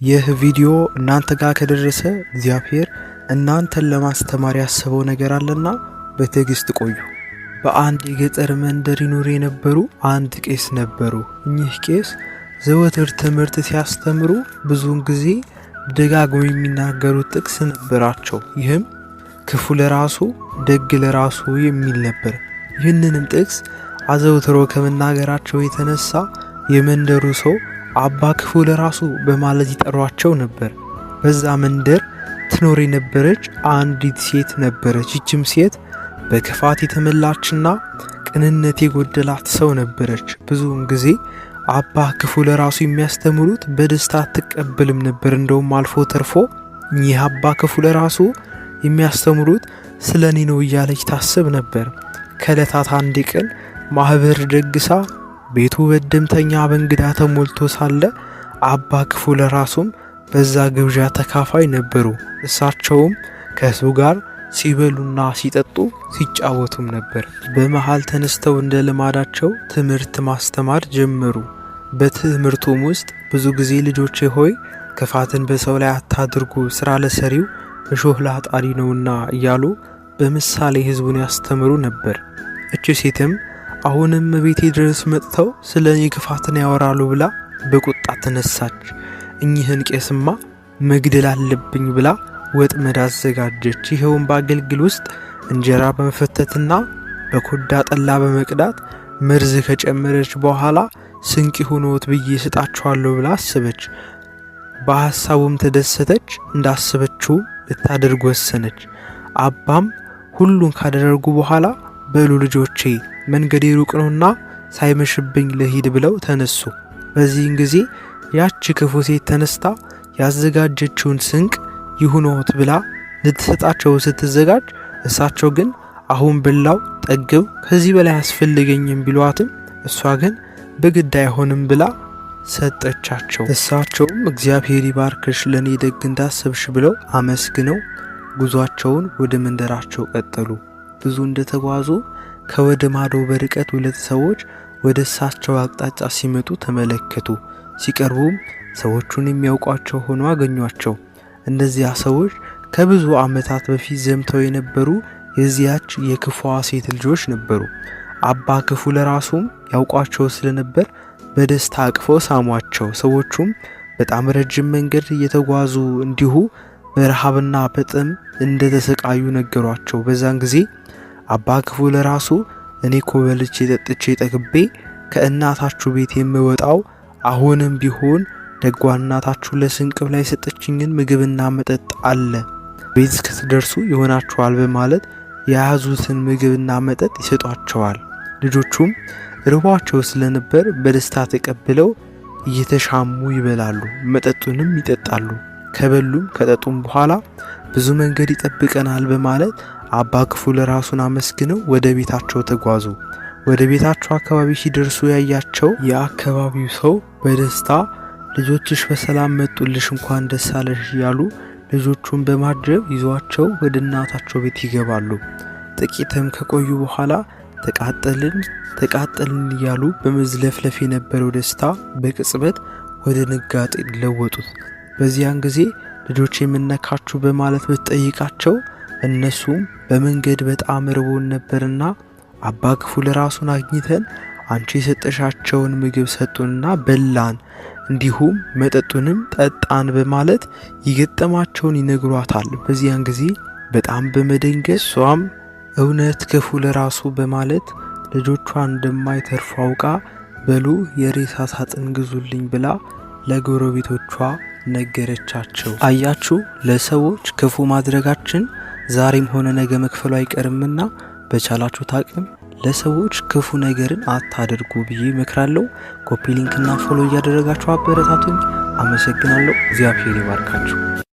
ይህ ቪዲዮ እናንተ ጋር ከደረሰ እግዚአብሔር እናንተን ለማስተማር ያሰበው ነገር አለና በትዕግስት ቆዩ። በአንድ የገጠር መንደር ይኖሩ የነበሩ አንድ ቄስ ነበሩ። እኚህ ቄስ ዘወትር ትምህርት ሲያስተምሩ ብዙውን ጊዜ ደጋግመው የሚናገሩት ጥቅስ ነበራቸው። ይህም ክፉ ለራሱ ደግ ለራሱ የሚል ነበር። ይህንንም ጥቅስ አዘውትሮ ከመናገራቸው የተነሳ የመንደሩ ሰው አባ ክፉ ለራሱ በማለት ይጠሯቸው ነበር። በዛ መንደር ትኖር የነበረች አንዲት ሴት ነበረች። ይህችም ሴት በክፋት የተመላችና ቅንነት የጎደላት ሰው ነበረች። ብዙውን ጊዜ አባ ክፉ ለራሱ የሚያስተምሩት በደስታ አትቀበልም ነበር። እንደውም አልፎ ተርፎ ይህ አባ ክፉ ለራሱ የሚያስተምሩት ስለኔ ነው እያለች ታስብ ነበር። ከዕለታት አንድ ቀን ማህበር ደግሳ ቤቱ በደምተኛ በእንግዳ ተሞልቶ ሳለ አባ ክፉ ለራሱም በዛ ግብዣ ተካፋይ ነበሩ። እሳቸውም ከህዝቡ ጋር ሲበሉና ሲጠጡ ሲጫወቱም ነበር። በመሃል ተነስተው እንደ ልማዳቸው ትምህርት ማስተማር ጀመሩ። በትምህርቱም ውስጥ ብዙ ጊዜ ልጆቼ ሆይ ክፋትን በሰው ላይ አታድርጉ፣ ስራ ለሰሪው እሾህ ላጣሪ ነውና እያሉ በምሳሌ ህዝቡን ያስተምሩ ነበር። እቺ ሴትም አሁንም ቤቴ ድረስ መጥተው ስለኔ ክፋትን ያወራሉ ብላ በቁጣ ተነሳች። እኚህን ቄስማ መግደል አለብኝ ብላ ወጥመድ አዘጋጀች። ይሄውን በአገልግል ውስጥ እንጀራ በመፈተትና በኮዳ ጠላ በመቅዳት መርዝ ከጨመረች በኋላ ስንቅ ሆኖት ብዬ ስጣቸዋለሁ ብላ አሰበች። በሐሳቡም ተደሰተች። እንዳሰበችው ልታደርግ ወሰነች። አባም ሁሉን ካደረጉ በኋላ በሉ ልጆቼ መንገዴ ሩቅ ነውና ሳይመሽብኝ ለሂድ ብለው ተነሱ። በዚህን ጊዜ ያቺ ክፉ ሴት ተነስታ ያዘጋጀችውን ስንቅ ይሁኖት ብላ ልትሰጣቸው ስትዘጋጅ እሳቸው ግን አሁን በላው ጠግብ ከዚህ በላይ አስፈልገኝም ቢሏትም እሷ ግን በግድ አይሆንም ብላ ሰጠቻቸው። እሳቸውም እግዚአብሔር ይባርክሽ ለኔ ደግ እንዳሰብሽ ብለው አመስግነው ጉዟቸውን ወደ መንደራቸው ቀጠሉ። ብዙ እንደተጓዙ ከወደ ማዶ በርቀት ሁለት ሰዎች ወደ እሳቸው አቅጣጫ ሲመጡ ተመለከቱ። ሲቀርቡም ሰዎቹን የሚያውቋቸው ሆኖ አገኟቸው። እነዚያ ሰዎች ከብዙ ዓመታት በፊት ዘምተው የነበሩ የዚያች የክፉዋ ሴት ልጆች ነበሩ። አባ ክፉ ለራሱም ያውቋቸው ስለነበር በደስታ አቅፈው ሳሟቸው። ሰዎቹም በጣም ረጅም መንገድ እየተጓዙ እንዲሁ በረሃብና በጥም እንደተሰቃዩ ነገሯቸው። በዛን ጊዜ አባ ክፉ ለራሱ እኔ ኮበልቼ ጠጥቼ ጠግቤ ከእናታችሁ ቤት የምወጣው አሁንም ቢሆን ደጓ እናታችሁ ለስንቅ ላይ የሰጠችኝን ምግብና መጠጥ አለ፣ ቤት እስክትደርሱ ይሆናችኋል በማለት የያዙትን ምግብና መጠጥ ይሰጧቸዋል። ልጆቹም ርቧቸው ስለነበር በደስታ ተቀብለው እየተሻሙ ይበላሉ፣ መጠጡንም ይጠጣሉ። ከበሉም ከጠጡም በኋላ ብዙ መንገድ ይጠብቀናል በማለት አባ ክፉ ለራሱን አመስግነው ወደ ቤታቸው ተጓዙ። ወደ ቤታቸው አካባቢ ሲደርሱ ያያቸው የአካባቢው ሰው በደስታ ልጆችሽ በሰላም መጡልሽ እንኳን ደስ አለሽ እያሉ ልጆቹን በማጀብ ይዟቸው ወደ እናታቸው ቤት ይገባሉ። ጥቂትም ከቆዩ በኋላ ተቃጠልን እያሉ በመዝለፍለፍ የነበረው ደስታ በቅጽበት ወደ ንጋጤ ለወጡት። በዚያን ጊዜ ልጆች የምነካችሁ በማለት ብትጠይቃቸው እነሱም በመንገድ በጣም ርቦን ነበርና አባ ክፉ ለራሱን አግኝተን አንቺ የሰጠሻቸውን ምግብ ሰጡንና በላን፣ እንዲሁም መጠጡንም ጠጣን በማለት የገጠማቸውን ይነግሯታል። በዚያን ጊዜ በጣም በመደንገጥ እሷም እውነት ክፉ ለራሱ በማለት ልጆቿ እንደማይተርፉ አውቃ በሉ የሬሳ ሳጥን ግዙልኝ ብላ ለጎረቤቶቿ ነገረቻቸው። አያችሁ፣ ለሰዎች ክፉ ማድረጋችን ዛሬም ሆነ ነገ መክፈሉ አይቀርምና በቻላችሁት አቅም ለሰዎች ክፉ ነገርን አታድርጉ ብዬ እመክራለሁ። ኮፒ ሊንክና ፎሎ እያደረጋችሁ አበረታቱኝ። አመሰግናለሁ። እግዚአብሔር ይባርካችሁ።